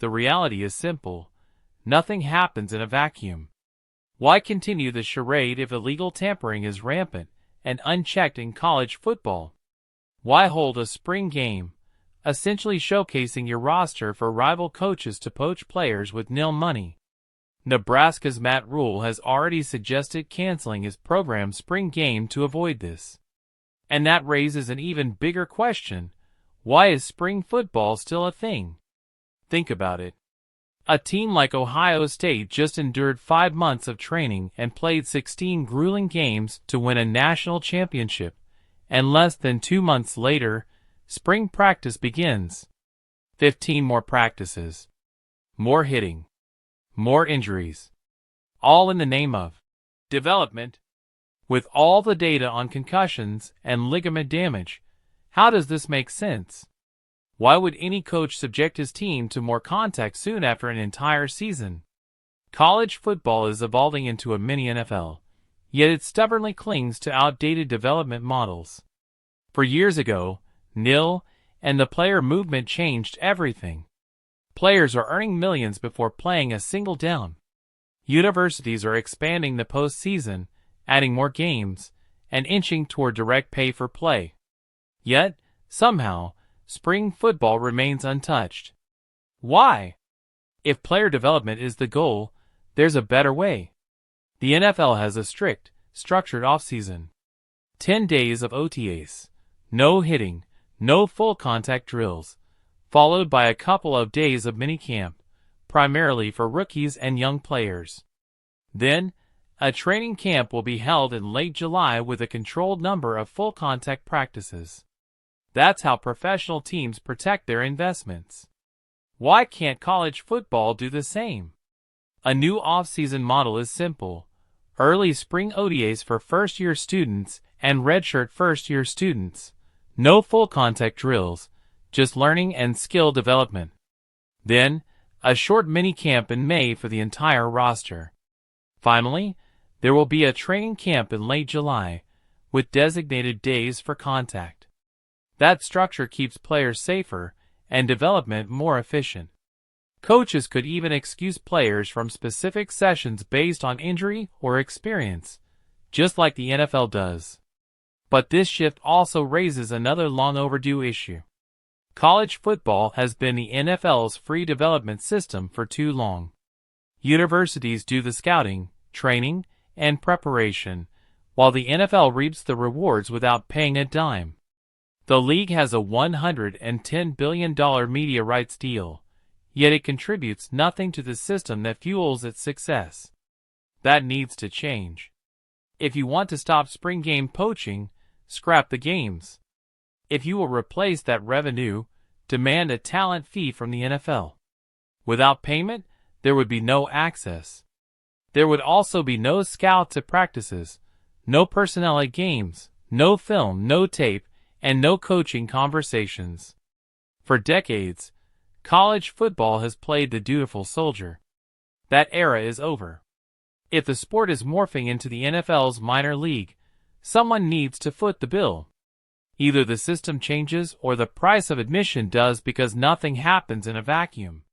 The reality is simple. Nothing happens in a vacuum. Why continue the charade if illegal tampering is rampant and unchecked in college football? Why hold a spring game, essentially showcasing your roster for rival coaches to poach players with nil money? Nebraska's Rhule has already suggested canceling his program's spring game to avoid this. And that raises an even bigger question. Why is spring football still a thing? Think about it. A team like Ohio State just endured 5 months of training and played 16 grueling games to win a national championship, and less than 2 months later, spring practice begins. 15 more practices. More hitting. More injuries. All in the name of development. With all the data on concussions and ligament damage, how does this make sense? Why would any coach subject his team to more contact soon after an entire season? College football is evolving into a mini NFL, yet it stubbornly clings to outdated development models. For years ago, NIL and the player movement changed everything. Players are earning millions before playing a single down. Universities are expanding the postseason, adding more games, and inching toward direct pay for play. Yet, somehow, spring football remains untouched. Why? If player development is the goal, there's a better way. The NFL has a strict, structured offseason. 10 days of OTAs, no hitting, no full contact drills, followed by a couple of days of minicamp, primarily for rookies and young players. Then, a training camp will be held in late July with a controlled number of full contact practices. That's how professional teams protect their investments. Why can't college football do the same? A new off-season model is simple. Early spring OTAs for first-year students and redshirt first-year students. No full contact drills, just learning and skill development. Then, a short mini-camp in May for the entire roster. Finally, there will be a training camp in late July, with designated days for contact. That structure keeps players safer and development more efficient. Coaches could even excuse players from specific sessions based on injury or experience, just like the NFL does. But this shift also raises another long overdue issue. College football has been the NFL's free development system for too long. Universities do the scouting, training, and preparation, while the NFL reaps the rewards without paying a dime. The league has a $110 billion media rights deal, yet it contributes nothing to the system that fuels its success. That needs to change. If you want to stop spring game poaching, scrap the games. If you will replace that revenue, demand a talent fee from the NFL. Without payment, there would be no access. There would also be no scouts at practices, no personnel at games, no film, no tape, and no coaching conversations. For decades, college football has played the dutiful soldier. That era is over. If the sport is morphing into the NFL's minor league, someone needs to foot the bill. Either the system changes or the price of admission does, because nothing happens in a vacuum.